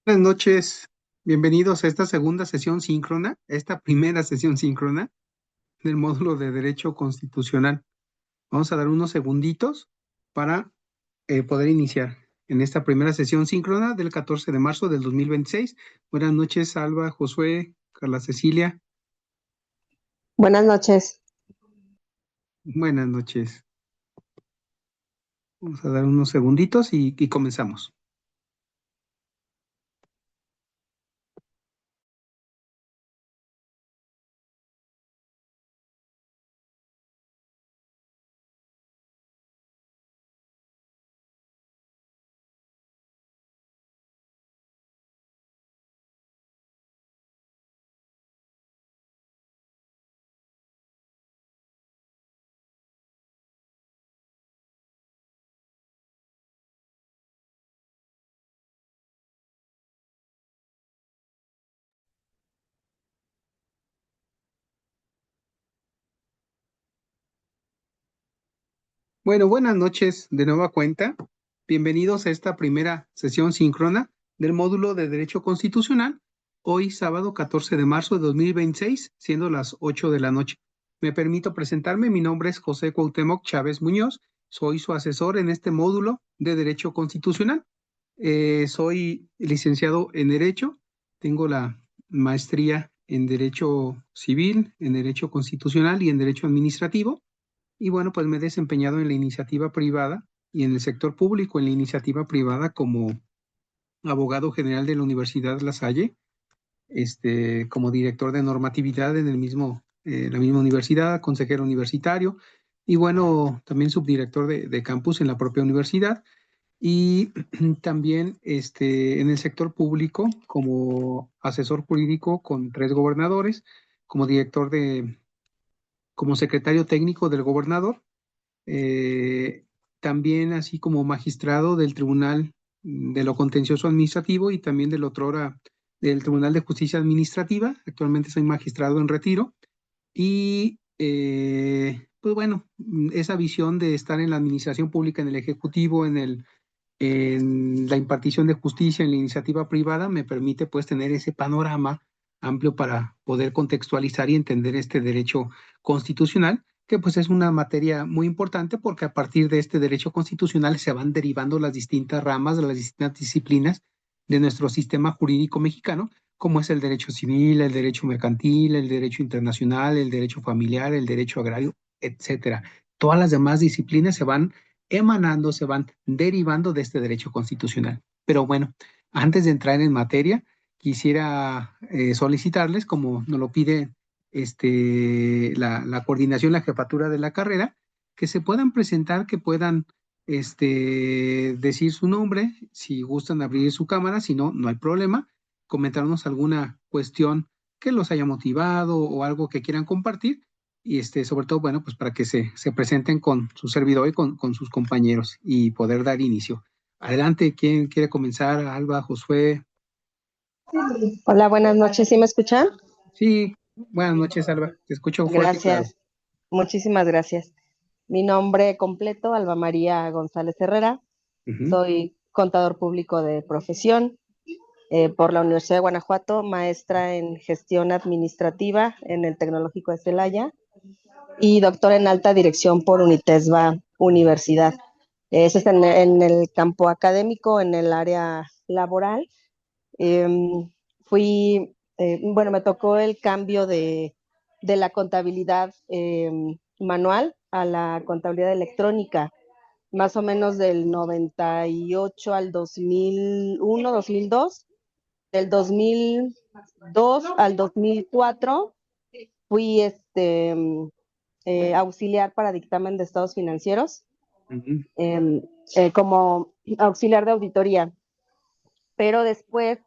Buenas noches, bienvenidos a esta segunda sesión síncrona, esta primera sesión síncrona del módulo de Derecho Constitucional. Vamos a dar unos segunditos para poder iniciar en esta primera sesión síncrona del 14 de marzo del 2026. Buenas noches, Alba, Josué, Carla Cecilia. Buenas noches. Buenas noches. Vamos a dar unos segunditos y comenzamos. Bueno, buenas noches de nueva cuenta. Bienvenidos a esta primera sesión síncrona del módulo de Derecho Constitucional, hoy sábado 14 de marzo de 2026, siendo las 8 de la noche. Me permito presentarme, mi nombre es José Cuauhtémoc Chávez Muñoz, soy su asesor en este módulo de Derecho Constitucional. Soy licenciado en Derecho, tengo la maestría en Derecho Civil, en Derecho Constitucional y en Derecho Administrativo. Y bueno, pues me he desempeñado en la iniciativa privada y en el sector público, en la iniciativa privada como abogado general de la Universidad La Salle, como director de normatividad en la misma universidad, consejero universitario y bueno, también subdirector de campus en la propia universidad y también en el sector público como asesor jurídico con 3 gobernadores, como como secretario técnico del gobernador, eh, también así como magistrado del Tribunal de lo Contencioso Administrativo y también del Tribunal de Justicia Administrativa. Actualmente soy magistrado en retiro y pues bueno, esa visión de estar en la administración pública, en el Ejecutivo, en la impartición de justicia, en la iniciativa privada, me permite pues tener ese panorama amplio para poder contextualizar y entender este derecho constitucional, que pues es una materia muy importante porque a partir de este derecho constitucional se van derivando las distintas ramas de las distintas disciplinas de nuestro sistema jurídico mexicano, como es el derecho civil, el derecho mercantil, el derecho internacional, el derecho familiar, el derecho agrario, etcétera. Todas las demás disciplinas se van emanando, se van derivando de este derecho constitucional. Pero bueno, antes de entrar en materia, quisiera solicitarles, como nos lo pide la coordinación, la jefatura de la carrera, que se puedan presentar, que puedan decir su nombre, si gustan abrir su cámara, si no, no hay problema, comentarnos alguna cuestión que los haya motivado o algo que quieran compartir y sobre todo, bueno, pues para que se presenten con su servidor y con sus compañeros y poder dar inicio. Adelante, ¿quién quiere comenzar? Alba, Josué. Hola, buenas noches. ¿Sí me escuchan? Sí, buenas noches, Alba. Te escucho fuerte y claro. Gracias. Muchísimas gracias. Mi nombre completo, Alba María González Herrera. Ujú. Soy contador público de profesión por la Universidad de Guanajuato, maestra en gestión administrativa en el Tecnológico de Celaya y doctora en alta dirección por Unitesba Universidad. Eso es en el campo académico, en el área laboral. Bueno, me tocó el cambio de la contabilidad manual a la contabilidad electrónica, más o menos del 98 al 2001, 2002. Del 2002 al 2004 fui auxiliar para dictamen de estados financieros, Ujú. eh, como auxiliar de auditoría, pero después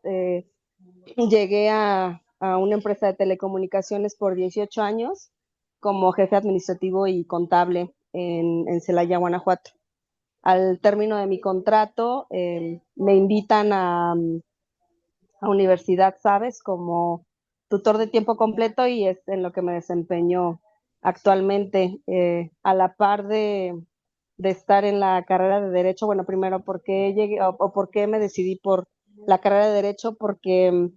llegué a una empresa de telecomunicaciones por 18 años como jefe administrativo y contable en Celaya, Guanajuato. Al término de mi contrato, me invitan a Universidad Sabes como tutor de tiempo completo y es en lo que me desempeño actualmente, a la par de estar en la carrera de Derecho. Bueno, primero, ¿por qué llegué o por qué me decidí por la carrera de Derecho porque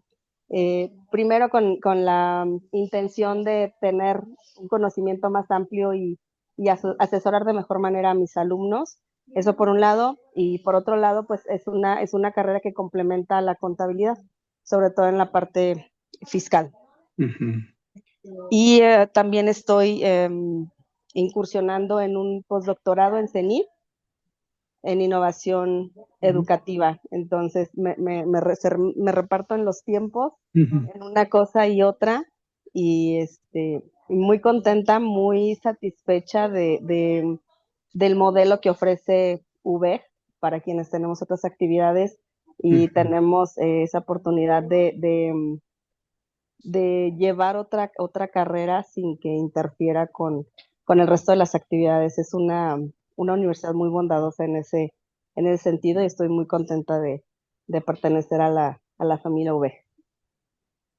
primero con la intención de tener un conocimiento más amplio y asesorar de mejor manera a mis alumnos. Eso por un lado, y por otro lado, pues es una carrera que complementa la contabilidad, sobre todo en la parte fiscal. Ujú. Y también estoy incursionando en un postdoctorado en CENIT, en innovación educativa. Entonces me reparto en los tiempos, Ujú. en una cosa y otra, y muy contenta, muy satisfecha del modelo que ofrece UV para quienes tenemos otras actividades y Ujú. tenemos esa oportunidad de llevar otra carrera sin que interfiera con el resto de las actividades. Es una universidad muy bondadosa en ese sentido y estoy muy contenta de pertenecer a la familia V.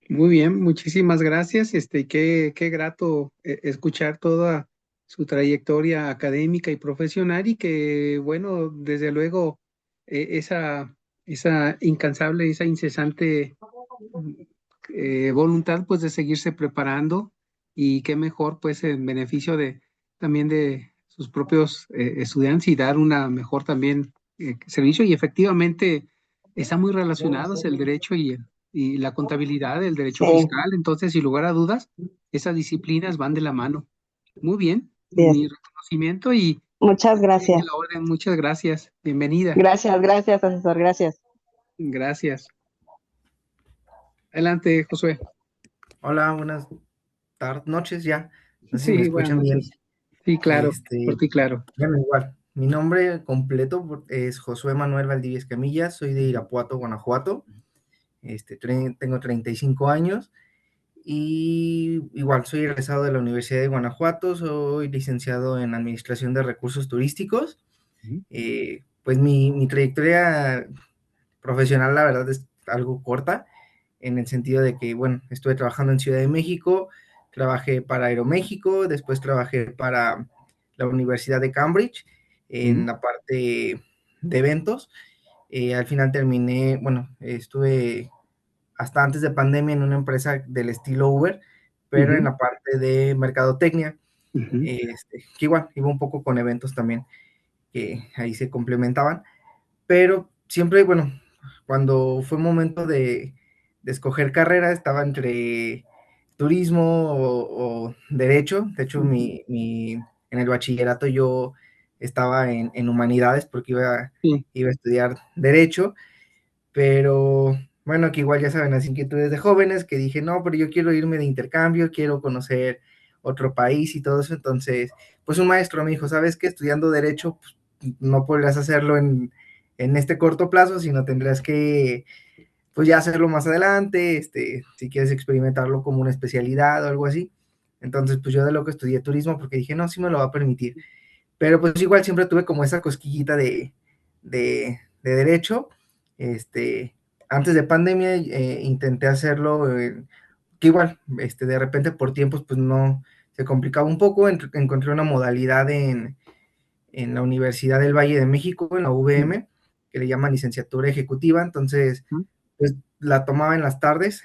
Muy bien, muchísimas gracias. Qué grato escuchar toda su trayectoria académica y profesional y que, bueno, desde luego, esa incansable, esa incesante voluntad, pues, de seguirse preparando y qué mejor, pues, en beneficio de también de sus propios estudiantes y dar una mejor también servicio. Y efectivamente está muy relacionados el derecho y la contabilidad, el derecho Sí, fiscal. Entonces, sin lugar a dudas, esas disciplinas van de la mano. Muy bien, sí es. mi reconocimiento y Muchas estoy a gracias. la orden. Muchas gracias. Bienvenida. Gracias, gracias, asesor, gracias. Gracias. Adelante, Josué. Hola, buenas tardes, noches ya. No sé si me Sí, buenas escuchan bien. noches. Sí, claro, por Este, ti, claro. bueno, igual. Mi nombre completo es Josué Manuel Valdivia Escamilla, soy de Irapuato, Guanajuato. Tengo 35 años y igual soy egresado de la Universidad de Guanajuato, soy licenciado en Administración de Recursos Turísticos. Ujú. Pues mi trayectoria profesional, la verdad, es algo corta, en el sentido de que, bueno, estuve trabajando en Ciudad de México, trabajé para Aeroméxico, después trabajé para la Universidad de Cambridge en Ujú. la parte de eventos. Al final terminé, bueno, estuve hasta antes de pandemia en una empresa del estilo Uber, pero en Ujú. la parte de mercadotecnia, Ujú. que igual iba un poco con eventos también, que ahí se complementaban, pero siempre, bueno, cuando fue momento de escoger carrera, estaba entre turismo o derecho. De hecho, Ujú. en el bachillerato yo estaba en humanidades porque Sí. iba a estudiar derecho, pero bueno, que igual ya saben, las inquietudes de jóvenes, que dije, no, pero yo quiero irme de intercambio, quiero conocer otro país y todo eso. Entonces, pues un maestro me dijo, ¿sabes qué? Estudiando derecho, pues, no podrás hacerlo en este corto plazo, sino tendrás que, pues ya hacerlo más adelante, si quieres experimentarlo como una especialidad o algo así. Entonces, pues yo de lo que estudié turismo, porque dije, no, sí me lo va a permitir. Pero pues igual siempre tuve como esa cosquillita de derecho. Este, Antes de pandemia intenté hacerlo, que igual, de repente por tiempos, pues no, se complicaba un poco. Encontré una modalidad en la Universidad del Valle de México, en la Ujú. UVM, que le llaman licenciatura ejecutiva. Entonces, pues la tomaba en las tardes,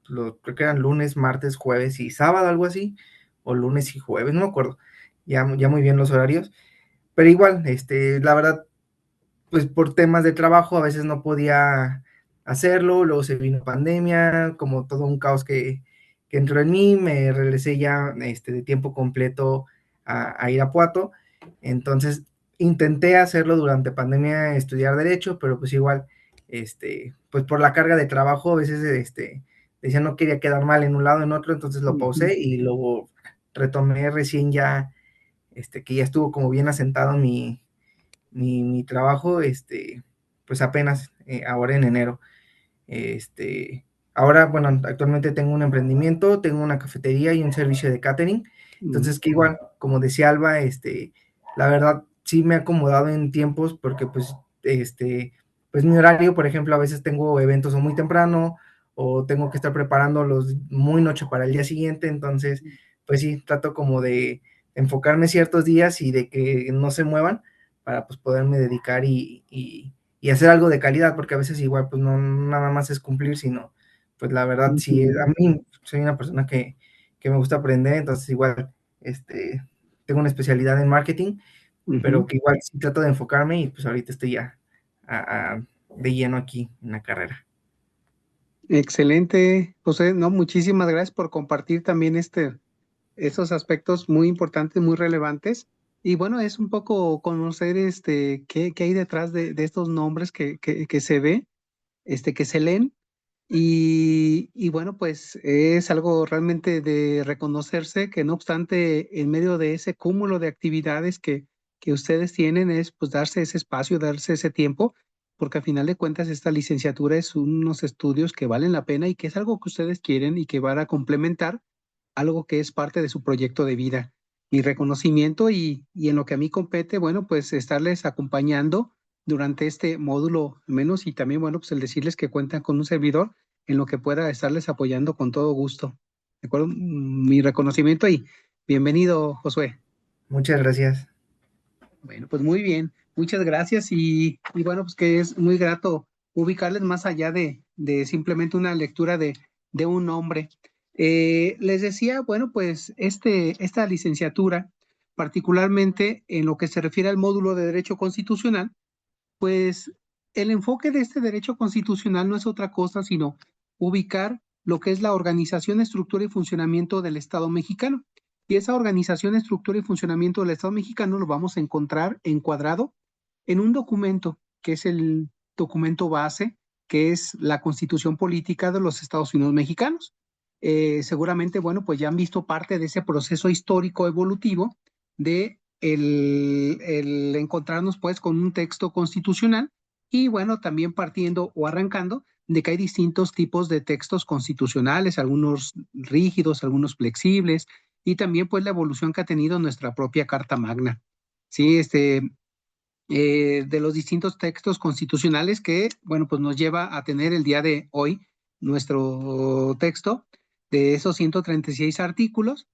creo que eran lunes, martes, jueves y sábado, algo así, o lunes y jueves, no me acuerdo, ya muy bien los horarios, pero igual, la verdad, pues por temas de trabajo a veces no podía hacerlo. Luego se vino pandemia, como todo un caos que entró en mí. Me regresé ya de tiempo completo a Irapuato. Entonces intenté hacerlo durante pandemia, estudiar derecho, pero pues igual, pues por la carga de trabajo a veces decía no quería quedar mal en un lado, en otro. Entonces lo Ujú. pausé y luego retomé recién ya, que ya estuvo como bien asentado mi trabajo, pues apenas ahora en enero. Este, Ahora, bueno, actualmente tengo un emprendimiento, tengo una cafetería y un servicio de catering. Ujú. Entonces, que igual, como decía Alba, la verdad sí me he acomodado en tiempos porque pues mi horario, por ejemplo, a veces tengo eventos o muy temprano o tengo que estar preparándolos muy noche para el día siguiente. Entonces, pues sí, trato como de enfocarme ciertos días y de que no se muevan para pues poderme dedicar y y hacer algo de calidad, porque a veces igual pues no nada más es cumplir, sino pues la verdad sí, a Ujú, mí soy una persona que me gusta aprender, entonces igual tengo una especialidad en marketing, pero ujú. que igual sí trato de enfocarme y pues ahorita estoy ya de lleno aquí en la carrera. Excelente, José. No, muchísimas gracias por compartir también esos aspectos muy importantes, muy relevantes. Y bueno, es un poco conocer qué hay detrás de estos nombres que se ve, que se leen. Y bueno, pues es algo realmente de reconocerse que no obstante, en medio de ese cúmulo de actividades que ustedes tienen, es pues darse ese espacio, darse ese tiempo, porque al final de cuentas esta licenciatura es unos estudios que valen la pena y que es algo que ustedes quieren y que van a complementar algo que es parte de su proyecto de vida. Mi reconocimiento y en lo que a mí compete, bueno, pues estarles acompañando durante este módulo al menos y también, bueno, pues el decirles que cuentan con un servidor en lo que pueda estarles apoyando con todo gusto. ¿De acuerdo? Mi reconocimiento y bienvenido, Josué. Muchas gracias. Bueno, pues muy bien. Muchas gracias y bueno, pues que es muy grato ubicarles más allá de simplemente una lectura de un nombre. Les decía, bueno, pues esta licenciatura, particularmente en lo que se refiere al módulo de Derecho Constitucional, pues el enfoque de este derecho constitucional no es otra cosa sino ubicar lo que es la organización, estructura y funcionamiento del Estado mexicano. Y esa organización, estructura y funcionamiento del Estado mexicano lo vamos a encontrar encuadrado en un documento que es el documento base, que es la Constitución Política de los Estados Unidos Mexicanos. Seguramente, bueno, pues ya han visto parte de ese proceso histórico evolutivo de el encontrarnos pues con un texto constitucional y bueno, también partiendo o arrancando de que hay distintos tipos de textos constitucionales, algunos rígidos, algunos flexibles y también pues la evolución que ha tenido nuestra propia Carta Magna. Sí, de los distintos textos constitucionales que, bueno, pues nos lleva a tener el día de hoy nuestro texto de esos 136 artículos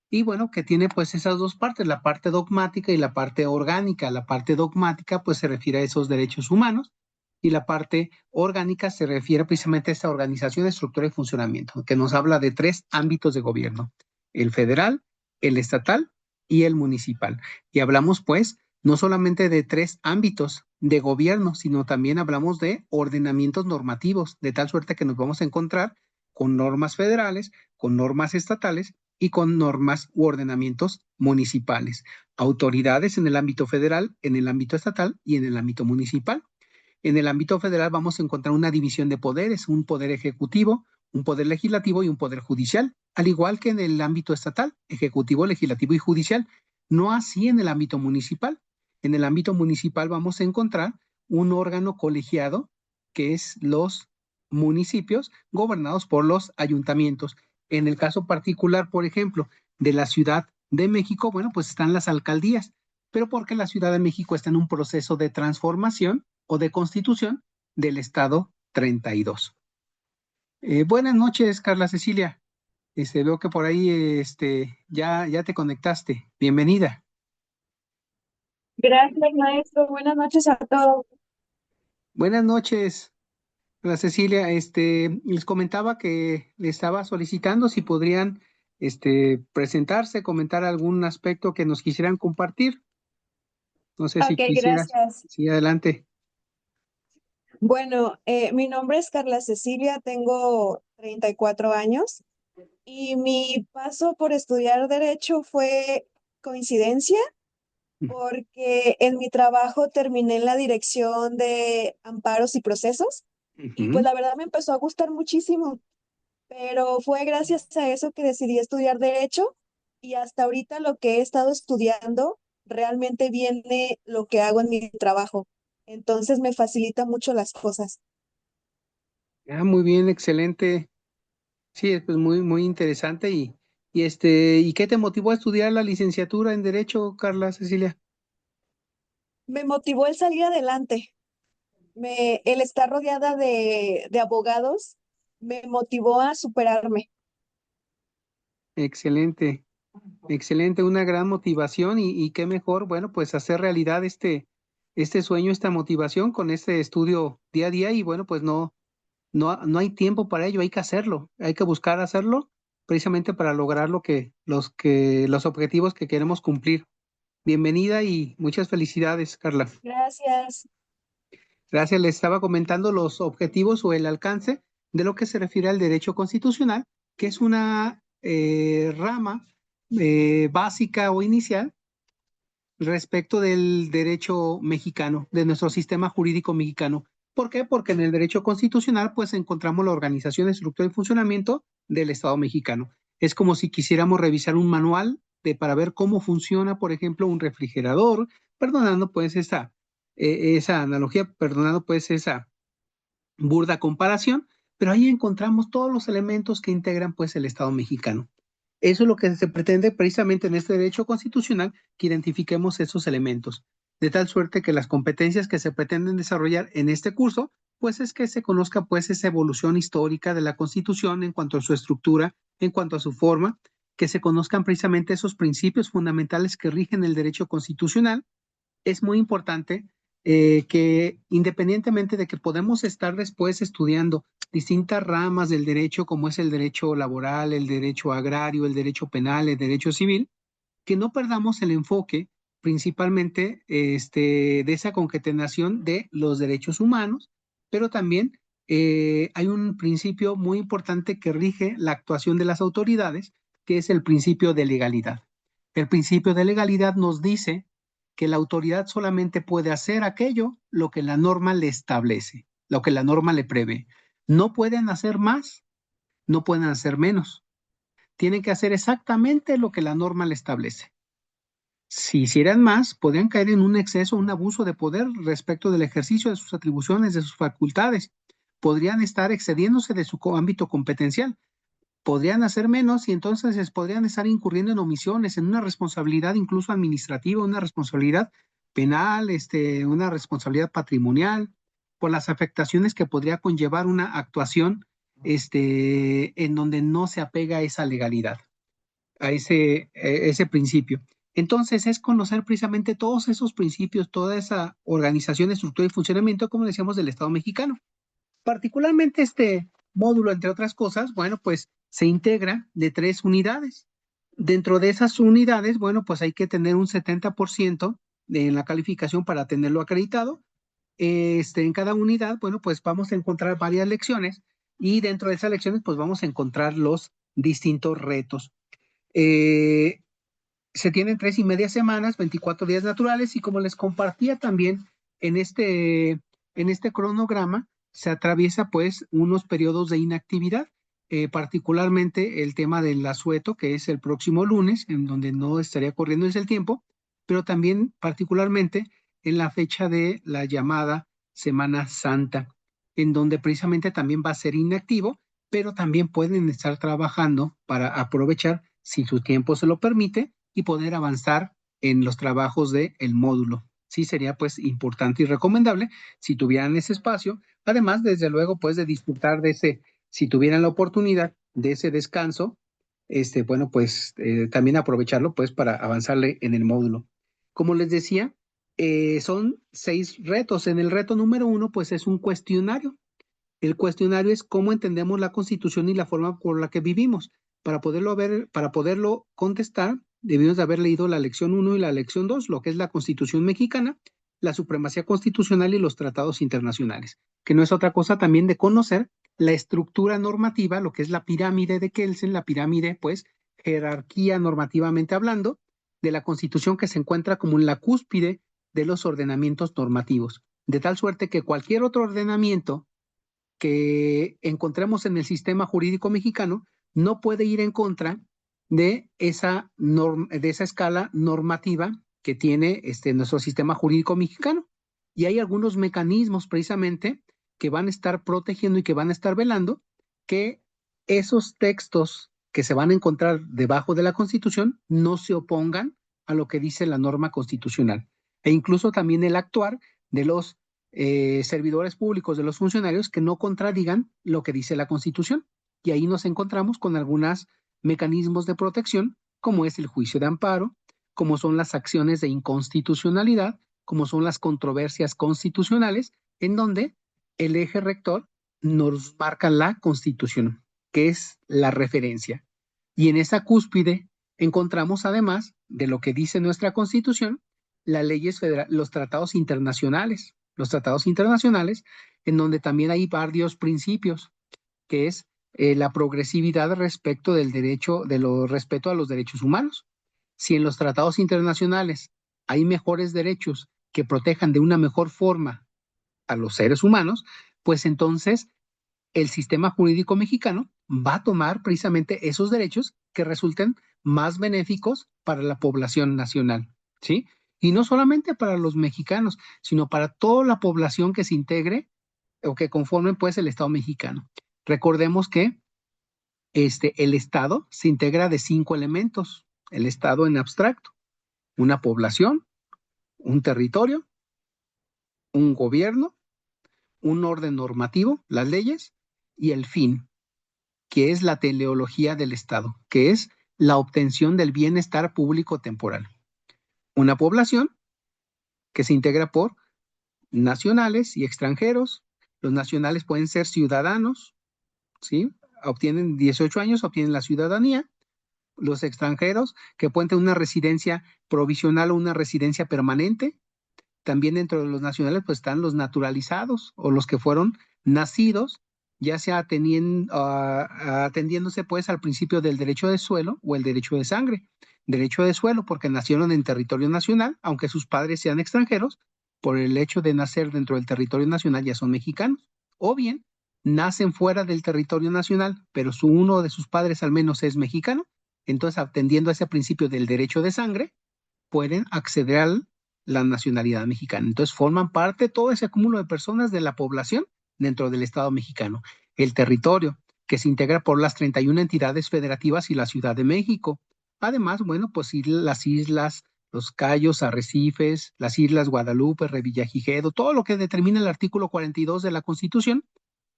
y bueno, que tiene pues esas dos partes, la parte dogmática y la parte orgánica. La parte dogmática pues se refiere a esos derechos humanos y la parte orgánica se refiere precisamente a esta organización, estructura y funcionamiento, que nos habla de tres ámbitos de gobierno, el federal, el estatal y el municipal. Y hablamos pues no solamente de tres ámbitos de gobierno, sino también hablamos de ordenamientos normativos, de tal suerte que nos vamos a encontrar con normas federales, con normas estatales y con normas u ordenamientos municipales, autoridades en el ámbito federal, en el ámbito estatal y en el ámbito municipal. En el ámbito federal vamos a encontrar una división de poderes, un poder ejecutivo, un poder legislativo y un poder judicial, al igual que en el ámbito estatal, ejecutivo, legislativo y judicial. No así en el ámbito municipal. En el ámbito municipal vamos a encontrar un órgano colegiado, que es los municipios gobernados por los ayuntamientos. En el caso particular, por ejemplo, de la Ciudad de México, bueno, pues están las alcaldías, pero porque la Ciudad de México está en un proceso de transformación o de constitución del Estado 32. Buenas noches, Carla Cecilia. Veo que por ahí ya te conectaste. Bienvenida. Gracias, maestro. Buenas noches a todos. Buenas noches, Carla Cecilia. Les comentaba que le estaba solicitando si podrían presentarse, comentar algún aspecto que nos quisieran compartir. No sé si Ok, quisieras. gracias. Sí, adelante. Bueno, mi nombre es Carla Cecilia, tengo 34 años y mi paso por estudiar derecho fue coincidencia porque en mi trabajo terminé en la dirección de amparos y procesos y pues Ujú. la verdad me empezó a gustar muchísimo, pero fue gracias a eso que decidí estudiar derecho y hasta ahorita lo que he estado estudiando realmente viene lo que hago en mi trabajo. Entonces me facilita mucho las cosas. Muy bien, excelente. Sí, es pues muy interesante ¿y qué te motivó a estudiar la licenciatura en Derecho, Carla Cecilia? Me motivó el salir adelante. El estar rodeada de abogados me motivó a superarme. Excelente, excelente, una gran motivación y qué mejor, bueno, pues hacer realidad este sueño, esta motivación con este estudio día a día y bueno, pues no hay tiempo para ello, hay que hacerlo, hay que buscar hacerlo precisamente para lograr los objetivos que queremos cumplir. Bienvenida y muchas felicidades, Carla. Gracias. Gracias, les estaba comentando los objetivos o el alcance de lo que se refiere al derecho constitucional, que es una rama básica o inicial respecto del derecho mexicano, de nuestro sistema jurídico mexicano. ¿Por qué? Porque en el derecho constitucional pues encontramos la organización, estructura y funcionamiento del Estado mexicano. Es como si quisiéramos revisar un manual para ver cómo funciona, por ejemplo, un refrigerador, perdonando pues esa analogía, perdonando pues esa burda comparación, pero ahí encontramos todos los elementos que integran pues el Estado mexicano. Eso es lo que se pretende precisamente en este derecho constitucional, que identifiquemos esos elementos, de tal suerte que las competencias que se pretenden desarrollar en este curso, pues es que se conozca pues esa evolución histórica de la Constitución en cuanto a su estructura, en cuanto a su forma, que se conozcan precisamente esos principios fundamentales que rigen el derecho constitucional. Es muy importante que independientemente de que podemos estar después estudiando distintas ramas del derecho, como es el derecho laboral, el derecho agrario, el derecho penal, el derecho civil, que no perdamos el enfoque principalmente de esa concatenación de los derechos humanos, pero también hay un principio muy importante que rige la actuación de las autoridades, que es el principio de legalidad. El principio de legalidad nos dice que la autoridad solamente puede hacer aquello lo que la norma le establece, lo que la norma le prevé. No pueden hacer más, no pueden hacer menos. Tienen que hacer exactamente lo que la norma le establece. Si hicieran más, podrían caer en un exceso, un abuso de poder respecto del ejercicio de sus atribuciones, de sus facultades. Podrían estar excediéndose de su ámbito competencial. Podrían hacer menos y entonces podrían estar incurriendo en omisiones, en una responsabilidad incluso administrativa, una responsabilidad penal, una responsabilidad patrimonial, por las afectaciones que podría conllevar una actuación en donde no se apega a esa legalidad, a ese principio. Entonces es conocer precisamente todos esos principios, toda esa organización, estructura y funcionamiento, como decíamos, del Estado mexicano. Particularmente este módulo, entre otras cosas, bueno, pues se integra de 3 unidades. Dentro de esas unidades, bueno, pues hay que tener un 70% en la calificación para tenerlo acreditado. En cada unidad, bueno, pues vamos a encontrar varias lecciones y dentro de esas lecciones, pues vamos a encontrar los distintos retos. Eh, Se tienen 3 y media semanas, 24 días naturales, y como les compartía también en este cronograma, se atraviesa pues unos periodos de inactividad, particularmente el tema del asueto, que es el próximo lunes, en donde no estaría corriendo ese el tiempo, pero también particularmente en la fecha de la llamada Semana Santa, en donde precisamente también va a ser inactivo, pero también pueden estar trabajando para aprovechar, si su tiempo se lo permite, y poder avanzar en los trabajos del módulo. Sí, sería pues importante y recomendable si tuvieran ese espacio. Además, desde luego, pues de disfrutar de si tuvieran la oportunidad de ese descanso, bueno, pues también aprovecharlo pues para avanzarle en el módulo. Como les decía, son 6 retos. En el reto número 1, pues es un cuestionario. El cuestionario es cómo entendemos la Constitución y la forma por la que vivimos. Para poderlo contestar, debimos de haber leído la lección 1 y la lección 2, lo que es la Constitución mexicana, la supremacía constitucional y los tratados internacionales, que no es otra cosa también de conocer la estructura normativa, lo que es la pirámide de Kelsen, la pirámide, pues, jerarquía normativamente hablando, de la Constitución, que se encuentra como en la cúspide de los ordenamientos normativos, de tal suerte que cualquier otro ordenamiento que encontremos en el sistema jurídico mexicano no puede ir en contra de esa escala normativa que tiene nuestro sistema jurídico mexicano. Y hay algunos mecanismos precisamente que van a estar protegiendo y que van a estar velando que esos textos que se van a encontrar debajo de la Constitución no se opongan a lo que dice la norma constitucional. E incluso también el actuar de los servidores públicos, de los funcionarios, que no contradigan lo que dice la Constitución. Y ahí nos encontramos con algunos mecanismos de protección, como es el juicio de amparo, como son las acciones de inconstitucionalidad, como son las controversias constitucionales, en donde el eje rector nos marca la Constitución, que es la referencia. Y en esa cúspide encontramos, además de lo que dice nuestra Constitución, las leyes federales, los tratados internacionales, en donde también hay varios principios, que es la progresividad respecto del derecho, respeto a los derechos humanos. Si en los tratados internacionales hay mejores derechos que protejan de una mejor forma a los seres humanos, pues entonces el sistema jurídico mexicano va a tomar precisamente esos derechos que resulten más benéficos para la población nacional, ¿sí? Y no solamente para los mexicanos, sino para toda la población que se integre o que conformen pues el Estado mexicano. Recordemos que el Estado se integra de 5 elementos. El Estado en abstracto: una población, un territorio, un gobierno, un orden normativo, las leyes, y el fin, que es la teleología del Estado, que es la obtención del bienestar público temporal. Una población que se integra por nacionales y extranjeros. Los nacionales pueden ser ciudadanos, ¿sí? Obtienen 18 años, obtienen la ciudadanía. Los extranjeros que pueden tener una residencia provisional o una residencia permanente. También dentro de los nacionales pues están los naturalizados o los que fueron nacidos, ya sea atendiéndose pues al principio del derecho de suelo o el derecho de sangre. Derecho de suelo porque nacieron en territorio nacional, aunque sus padres sean extranjeros, por el hecho de nacer dentro del territorio nacional ya son mexicanos. O bien nacen fuera del territorio nacional, pero uno de sus padres al menos es mexicano, entonces atendiendo a ese principio del derecho de sangre, pueden acceder a la nacionalidad mexicana. Entonces forman parte todo ese cúmulo de personas de la población dentro del Estado mexicano. El territorio, que se integra por las 31 entidades federativas y la Ciudad de México. Además, bueno, pues las islas, los cayos, arrecifes, las islas Guadalupe, Revillagigedo, todo lo que determina el artículo 42 de la Constitución,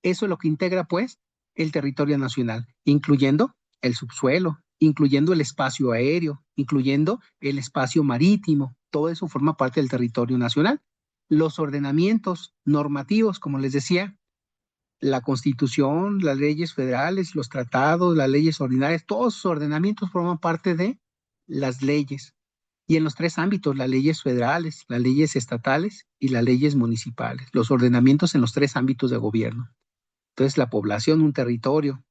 eso es lo que integra pues el territorio nacional, incluyendo el subsuelo, incluyendo el espacio aéreo, incluyendo el espacio marítimo. Todo eso forma parte del territorio nacional. Los ordenamientos normativos, como les decía, la Constitución, las leyes federales, los tratados, las leyes ordinarias, todos esos ordenamientos forman parte de las leyes. Y en los 3 ámbitos, las leyes federales, las leyes estatales y las leyes municipales, los ordenamientos en los 3 ámbitos de gobierno. Entonces, la población, un territorio,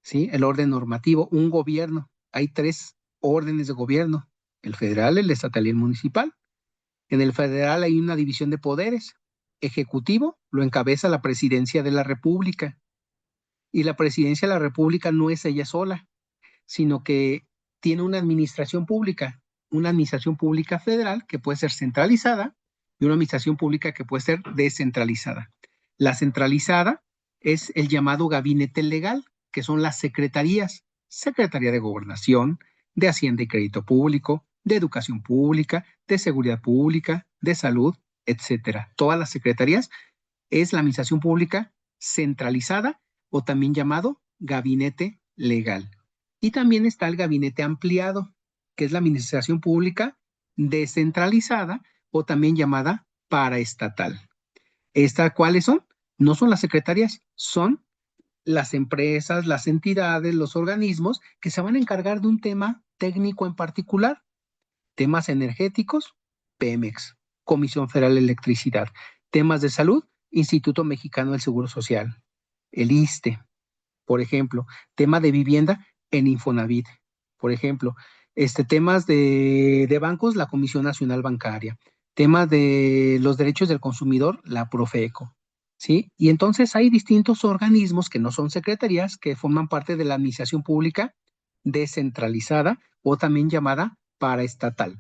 ¿sí? El orden normativo, un gobierno. Hay 3 órdenes de gobierno: el federal, el estatal y el municipal. En el federal hay una división de poderes. Ejecutivo lo encabeza la Presidencia de la República. Y la Presidencia de la República no es ella sola, sino que tiene una administración pública federal que puede ser centralizada y una administración pública que puede ser descentralizada. La centralizada es el llamado gabinete legal, que son las secretarías: Secretaría de Gobernación, de Hacienda y Crédito Público, de Educación Pública, de Seguridad Pública, de Salud, etcétera. Todas las secretarías es la administración pública centralizada o también llamado gabinete legal. Y también está el gabinete ampliado, que es la administración pública descentralizada o también llamada paraestatal. ¿Cuáles son? No son las secretarías, son las empresas, las entidades, los organismos que se van a encargar de un tema técnico en particular. Temas energéticos, Pemex, Comisión Federal de Electricidad. Temas de salud, Instituto Mexicano del Seguro Social, el ISSSTE, por ejemplo. Tema de vivienda, en Infonavit, por ejemplo. Temas de bancos, la Comisión Nacional Bancaria. Temas de los derechos del consumidor, la Profeco, ¿sí? Y entonces hay distintos organismos que no son secretarías, que forman parte de la administración pública descentralizada o también llamada paraestatal.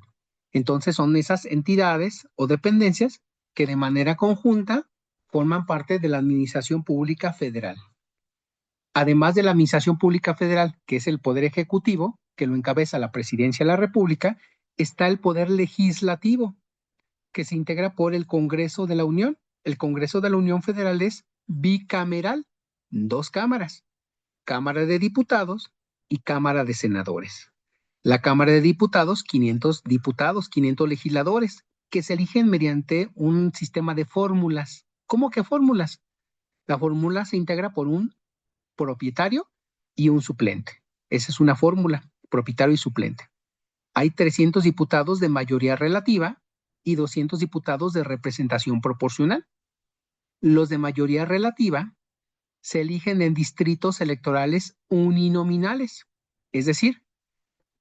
Entonces son esas entidades o dependencias que de manera conjunta forman parte de la administración pública federal. Además de la administración pública federal, que es el poder ejecutivo, que lo encabeza la Presidencia de la República, está el poder legislativo, que se integra por el Congreso de la Unión. El Congreso de la Unión Federal es bicameral, 2 cámaras: Cámara de Diputados y Cámara de Senadores. La Cámara de Diputados, 500 diputados, 500 legisladores. que se eligen mediante un sistema de fórmulas. ¿Cómo que fórmulas? La fórmula se integra por un propietario y un suplente. Esa es una fórmula, propietario y suplente. Hay 300 diputados de mayoría relativa y 200 diputados de representación proporcional. Los de mayoría relativa se eligen en distritos electorales uninominales, es decir,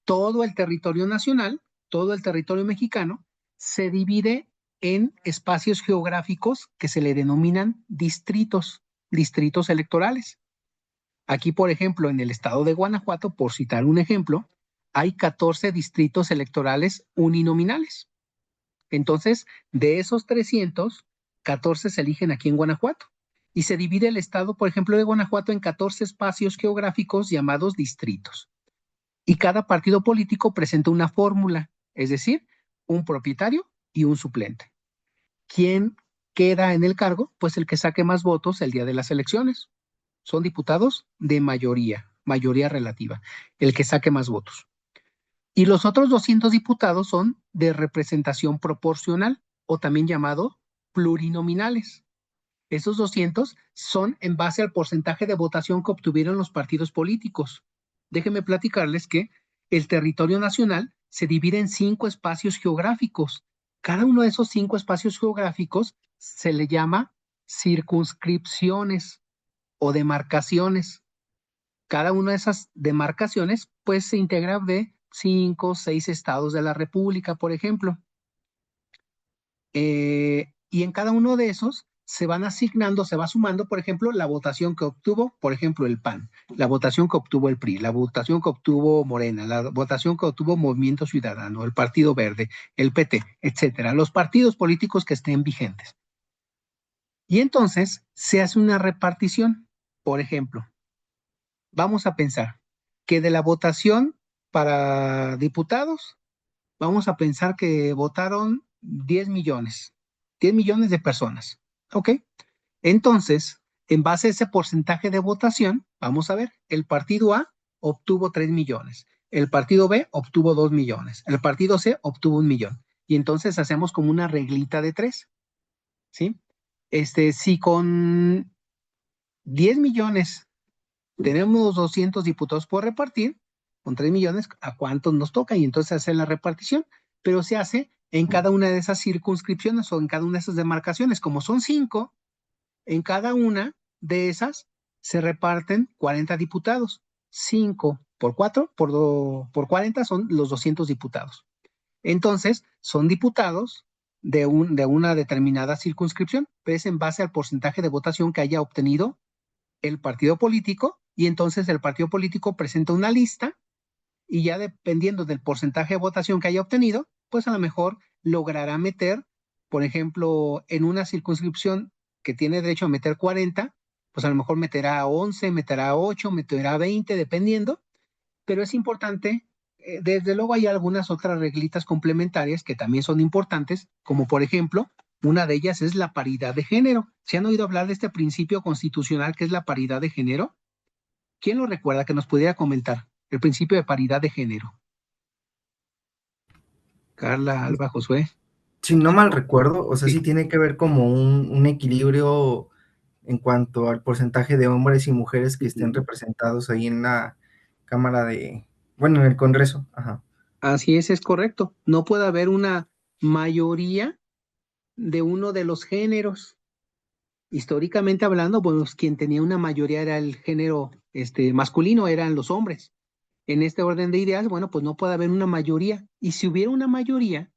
todo el territorio nacional, todo el territorio mexicano, se divide en espacios geográficos que se le denominan distritos electorales. Aquí, por ejemplo, en el estado de Guanajuato, por citar un ejemplo, hay 14 distritos electorales uninominales. Entonces, de esos 300, 14 se eligen aquí en Guanajuato. Y se divide el estado, por ejemplo, de Guanajuato en 14 espacios geográficos llamados distritos. Y cada partido político presenta una fórmula, es decir, un propietario y un suplente. ¿Quién queda en el cargo? Pues el que saque más votos el día de las elecciones. Son diputados de mayoría relativa, el que saque más votos. Y los otros 200 diputados son de representación proporcional, o también llamado plurinominales. Esos 200 son en base al porcentaje de votación que obtuvieron los partidos políticos. Déjenme platicarles que el territorio nacional se divide en 5 espacios geográficos. Cada uno de esos 5 espacios geográficos se le llama circunscripciones o demarcaciones. Cada una de esas demarcaciones pues se integra de 5 o 6 estados de la República, por ejemplo. Y en cada uno de esos se van asignando, se va sumando, por ejemplo, la votación que obtuvo, por ejemplo, el PAN, la votación que obtuvo el PRI, la votación que obtuvo Morena, la votación que obtuvo Movimiento Ciudadano, el Partido Verde, el PT, etcétera, los partidos políticos que estén vigentes. Y entonces se hace una repartición. Por ejemplo, vamos a pensar que de la votación para diputados, vamos a pensar que votaron 10 millones de personas. ¿Ok? Entonces, en base a ese porcentaje de votación, vamos a ver, el partido A obtuvo 3 millones, el partido B obtuvo 2 millones, el partido C obtuvo 1 millón. Y entonces hacemos como una reglita de 3. ¿Sí? Si con 10 millones tenemos 200 diputados por repartir, con 3 millones, ¿a cuántos nos toca? Y entonces hacer la repartición, pero se hace en cada una de esas circunscripciones o en cada una de esas demarcaciones. Como son 5, en cada una de esas se reparten 40 diputados. 5 por 4, por 40 son los 200 diputados. Entonces, son diputados de una determinada circunscripción, pero es en base al porcentaje de votación que haya obtenido el partido político, y entonces el partido político presenta una lista y ya dependiendo del porcentaje de votación que haya obtenido, pues a lo mejor logrará meter, por ejemplo, en una circunscripción que tiene derecho a meter 40, pues a lo mejor meterá 11, meterá 8, meterá 20, dependiendo, pero es importante, desde luego hay algunas otras reglitas complementarias que también son importantes, como por ejemplo, una de ellas es la paridad de género. ¿Se han oído hablar de este principio constitucional que es la paridad de género? ¿Quién lo recuerda que nos pudiera comentar? El principio de paridad de género. Carla, Alba, Josué. Si no mal recuerdo, o sea, Sí. sí tiene que ver como un equilibrio en cuanto al porcentaje de hombres y mujeres que estén representados ahí en la Cámara bueno, en el Congreso. Ajá. Así es correcto. No puede haber una mayoría de uno de los géneros. Históricamente hablando, bueno, quien tenía una mayoría era el género masculino, eran los hombres. En este orden de ideas, bueno, pues no puede haber una mayoría. Y si hubiera una mayoría,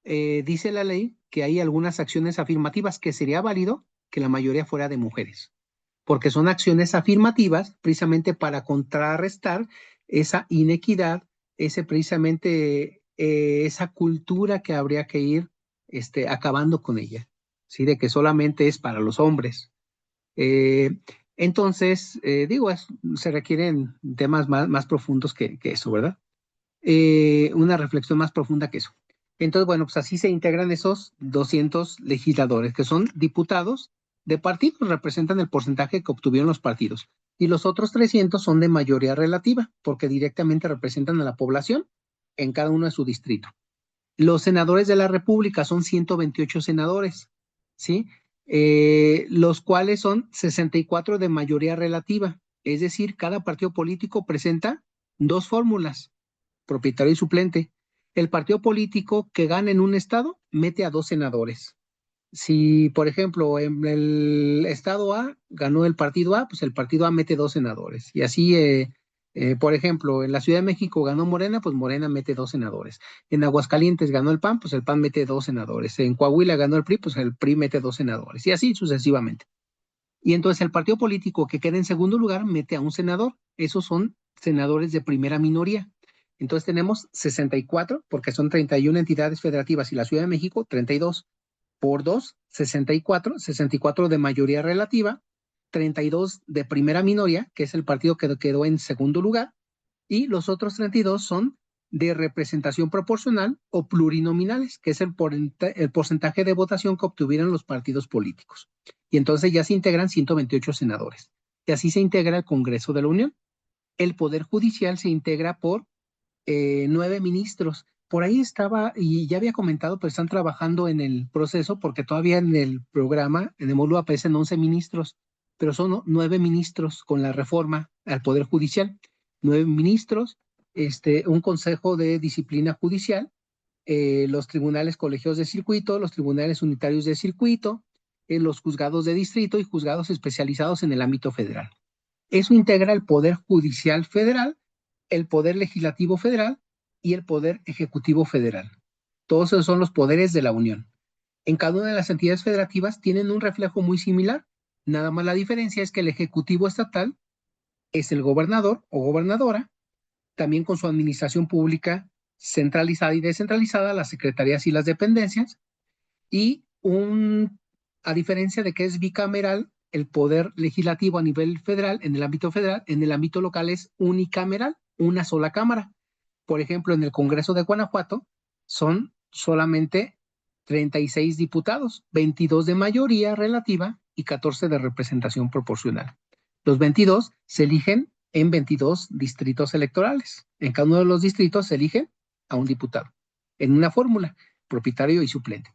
dice la ley que hay algunas acciones afirmativas que sería válido que la mayoría fuera de mujeres, porque son acciones afirmativas precisamente para contrarrestar esa inequidad, esa cultura que habría que ir acabando con ella, ¿sí? De que solamente es para los hombres. Entonces, se requieren temas más profundos que eso, ¿verdad? Una reflexión más profunda que eso. Entonces, bueno, pues así se integran esos 200 legisladores, que son diputados de partidos, representan el porcentaje que obtuvieron los partidos. Y los otros 300 son de mayoría relativa, porque directamente representan a la población en cada uno de su distrito. Los senadores de la República son 128 senadores, ¿sí? Los cuales son 64 de mayoría relativa. Es decir, cada partido político presenta dos fórmulas, propietario y suplente. El partido político que gana en un estado mete a dos senadores. Si, por ejemplo, en el estado A ganó el partido A, pues el partido A mete dos senadores. Y así, por ejemplo, en la Ciudad de México ganó Morena, pues Morena mete dos senadores. En Aguascalientes ganó el PAN, pues el PAN mete dos senadores. En Coahuila ganó el PRI, pues el PRI mete dos senadores. Y así sucesivamente. Y entonces el partido político que queda en segundo lugar mete a un senador. Esos son senadores de primera minoría. Entonces tenemos 64, porque son 31 entidades federativas y la Ciudad de México 32 por 2, 64, 64 de mayoría relativa, 32 de primera minoría, que es el partido que quedó en segundo lugar, y los otros 32 son de representación proporcional o plurinominales, que es el porcentaje de votación que obtuvieron los partidos políticos. Y entonces ya se integran 128 senadores. Y así se integra el Congreso de la Unión. El Poder Judicial se integra por 9 ministros. Por ahí estaba, y ya había comentado, pero están trabajando en el proceso, porque todavía en el programa, en el módulo aparecen 11 ministros, pero son 9 ministros con la reforma al Poder Judicial. 9 ministros, un consejo de disciplina judicial, los tribunales colegiados de circuito, los tribunales unitarios de circuito, los juzgados de distrito y juzgados especializados en el ámbito federal. Eso integra el Poder Judicial Federal, el Poder Legislativo Federal y el Poder Ejecutivo Federal. Todos esos son los poderes de la Unión. En cada una de las entidades federativas tienen un reflejo muy similar. Nada más la diferencia es que el Ejecutivo Estatal es el gobernador o gobernadora, también con su administración pública centralizada y descentralizada, las secretarías y las dependencias, y a diferencia de que es bicameral, el poder legislativo a nivel federal, en el ámbito federal, en el ámbito local es unicameral, una sola cámara. Por ejemplo, en el Congreso de Guanajuato son solamente 36 diputados, 22 de mayoría relativa y 14 de representación proporcional. Los 22 se eligen en 22 distritos electorales. En cada uno de los distritos se eligen a un diputado, en una fórmula, propietario y suplente.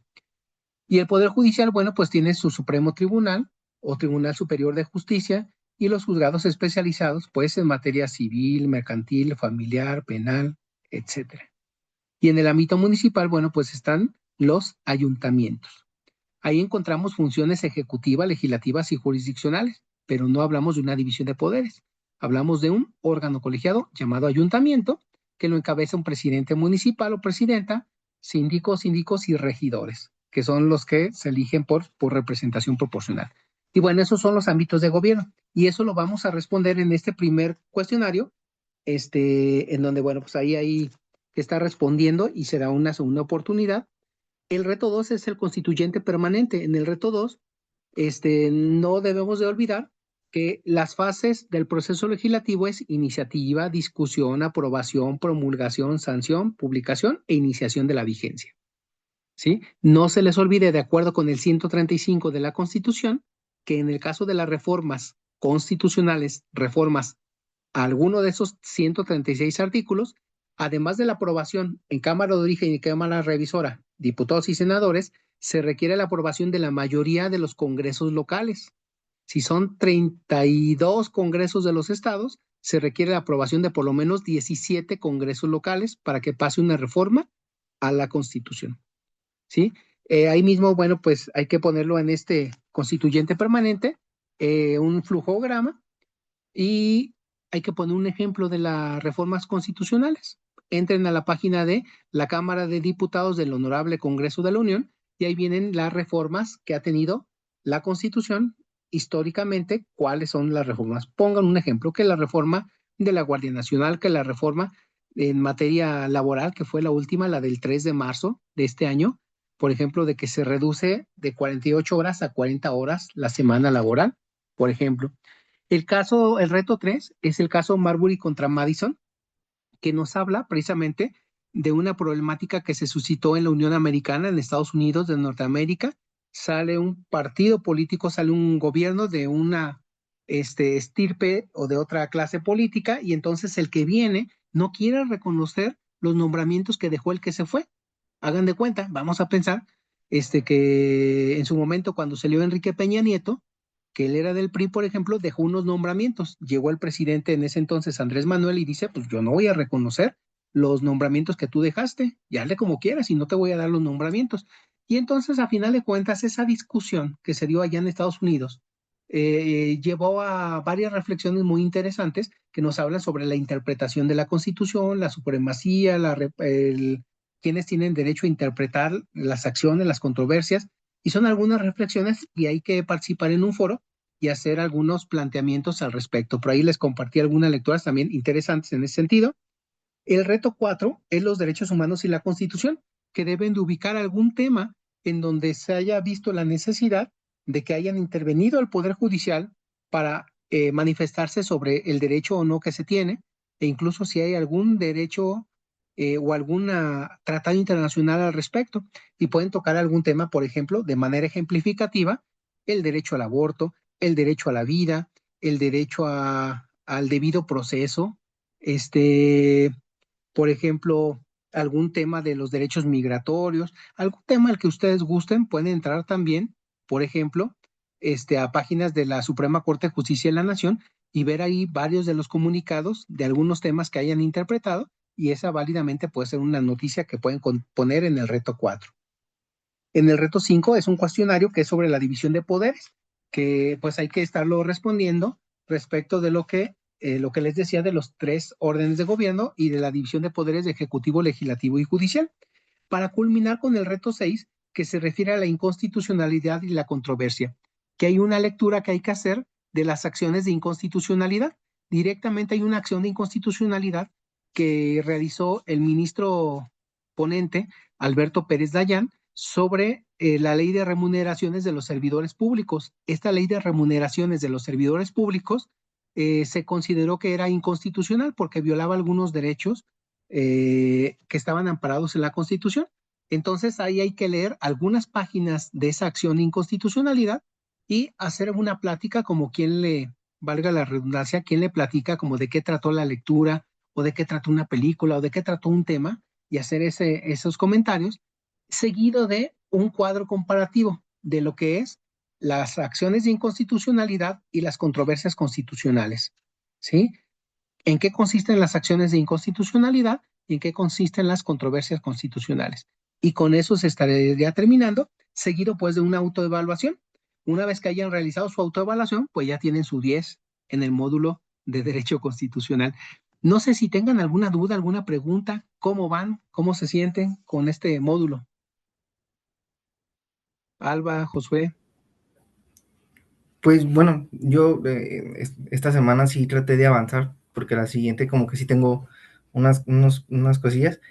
Y el Poder Judicial, bueno, pues tiene su Supremo Tribunal o Tribunal Superior de Justicia y los juzgados especializados, pues en materia civil, mercantil, familiar, penal, etcétera. Y en el ámbito municipal, bueno, pues están los ayuntamientos. Ahí encontramos funciones ejecutivas, legislativas y jurisdiccionales, pero no hablamos de una división de poderes. Hablamos de un órgano colegiado llamado ayuntamiento, que lo encabeza un presidente municipal o presidenta, síndicos y regidores, que son los que se eligen por representación proporcional. Y bueno, esos son los ámbitos de gobierno. Y eso lo vamos a responder en este primer cuestionario, en donde, bueno, pues ahí está respondiendo y será una segunda oportunidad. El reto 2 es el constituyente permanente. En el reto 2, no debemos de olvidar que las fases del proceso legislativo es iniciativa, discusión, aprobación, promulgación, sanción, publicación e iniciación de la vigencia. ¿Sí? No se les olvide, de acuerdo con el 135 de la Constitución, que en el caso de las reformas constitucionales, reformas a alguno de esos 136 artículos, además de la aprobación en Cámara de Origen y Cámara Revisora, diputados y senadores, se requiere la aprobación de la mayoría de los congresos locales. Si son 32 congresos de los estados, se requiere la aprobación de por lo menos 17 congresos locales para que pase una reforma a la Constitución. ¿Sí? Ahí mismo, bueno, pues hay que ponerlo en este constituyente permanente, un flujograma, y hay que poner un ejemplo de las reformas constitucionales. Entren a la página de la Cámara de Diputados del Honorable Congreso de la Unión y ahí vienen las reformas que ha tenido la Constitución históricamente. ¿Cuáles son las reformas? Pongan un ejemplo, que la reforma de la Guardia Nacional, que la reforma en materia laboral, que fue la última, la del 3 de marzo de este año, por ejemplo, de que se reduce de 48 horas a 40 horas la semana laboral, por ejemplo. El reto 3 es el caso Marbury contra Madison, que nos habla precisamente de una problemática que se suscitó en la Unión Americana, en Estados Unidos de Norteamérica. Sale un partido político, sale un gobierno de una estirpe o de otra clase política, y entonces el que viene no quiere reconocer los nombramientos que dejó el que se fue. Hagan de cuenta, vamos a pensar que en su momento cuando salió Enrique Peña Nieto, que él era del PRI, por ejemplo, dejó unos nombramientos. Llegó el presidente en ese entonces, Andrés Manuel, y dice, pues yo no voy a reconocer los nombramientos que tú dejaste, y hazle como quieras y no te voy a dar los nombramientos. Y entonces, a final de cuentas, esa discusión que se dio allá en Estados Unidos llevó a varias reflexiones muy interesantes que nos hablan sobre la interpretación de la Constitución, la supremacía, quienes tienen derecho a interpretar las acciones, las controversias, y son algunas reflexiones y hay que participar en un foro y hacer algunos planteamientos al respecto. Por ahí les compartí algunas lecturas también interesantes en ese sentido. El reto 4 es los derechos humanos y la Constitución, que deben de ubicar algún tema en donde se haya visto la necesidad de que hayan intervenido el Poder Judicial para manifestarse sobre el derecho o no que se tiene, e incluso si hay algún derecho o algún tratado internacional al respecto, y pueden tocar algún tema, por ejemplo, de manera ejemplificativa, el derecho al aborto, el derecho a la vida, el derecho al debido proceso, por ejemplo, algún tema de los derechos migratorios, algún tema al que ustedes gusten, pueden entrar también, por ejemplo, a páginas de la Suprema Corte de Justicia de la Nación y ver ahí varios de los comunicados de algunos temas que hayan interpretado, y esa válidamente puede ser una noticia que pueden poner en el reto 4. En el reto 5 es un cuestionario que es sobre la división de poderes, que pues hay que estarlo respondiendo respecto de lo que les decía de los 3 órdenes de gobierno y de la división de poderes de ejecutivo, legislativo y judicial, para culminar con el reto 6, que se refiere a la inconstitucionalidad y la controversia, que hay una lectura que hay que hacer de las acciones de inconstitucionalidad. Directamente hay una acción de inconstitucionalidad que realizó el ministro ponente, Alberto Pérez Dayán, sobre la ley de remuneraciones de los servidores públicos. Esta ley de remuneraciones de los servidores públicos se consideró que era inconstitucional porque violaba algunos derechos que estaban amparados en la Constitución. Entonces ahí hay que leer algunas páginas de esa acción de inconstitucionalidad y hacer una plática como quien le, valga la redundancia, quien le platica como de qué trató la lectura o de qué trató una película o de qué trató un tema y hacer esos comentarios, seguido de un cuadro comparativo de lo que es las acciones de inconstitucionalidad y las controversias constitucionales, ¿sí? ¿En qué consisten las acciones de inconstitucionalidad y en qué consisten las controversias constitucionales? Y con eso se estaría terminando, seguido pues de una autoevaluación. Una vez que hayan realizado su autoevaluación, pues ya tienen su 10 en el módulo de Derecho Constitucional. No sé si tengan alguna duda, alguna pregunta, cómo van, cómo se sienten con este módulo. Alba, Josué. Pues bueno, yo esta semana sí traté de avanzar, porque la siguiente como que sí tengo unas cosillas,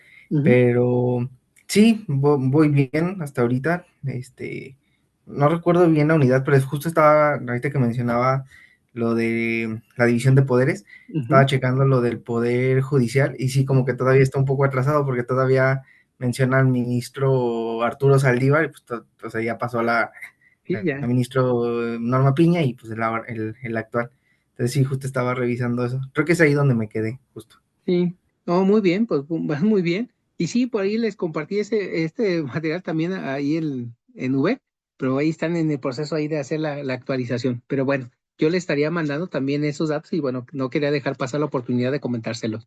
pero sí, voy bien hasta ahorita. No recuerdo bien la unidad, pero justo estaba, ahorita que mencionaba lo de la división de poderes, estaba checando lo del Poder Judicial, y sí, como que todavía está un poco atrasado, porque todavía menciona al ministro Arturo Saldívar, y pues o sea, ya pasó Sí, ya. el ministro Norma Piña y pues el actual. Entonces sí, justo estaba revisando eso. Creo que es ahí donde me quedé, justo. Sí, no, muy bien, pues van muy bien. Y sí, por ahí les compartí este material también ahí en V, pero ahí están en el proceso ahí de hacer la actualización. Pero bueno, yo le estaría mandando también esos datos y bueno, no quería dejar pasar la oportunidad de comentárselos.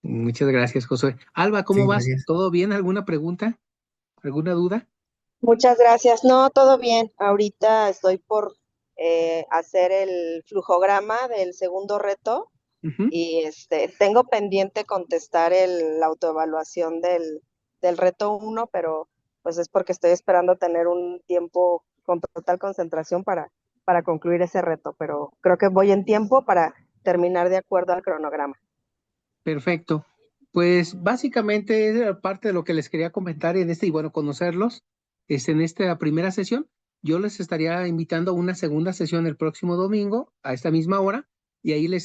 Muchas gracias, Josué. Alba, ¿cómo Sí, vas? gracias. ¿Todo bien? ¿Alguna pregunta? ¿Alguna duda? Muchas gracias. No, todo bien. Ahorita estoy por hacer el flujograma del segundo reto Ujú. y tengo pendiente contestar la autoevaluación del reto 1, pero pues es porque estoy esperando tener un tiempo con total concentración para concluir ese reto, pero creo que voy en tiempo para terminar de acuerdo al cronograma. Perfecto. Pues básicamente era parte de lo que les quería comentar y bueno, conocerlos. En esta primera sesión, yo les estaría invitando a una segunda sesión el próximo domingo a esta misma hora y ahí les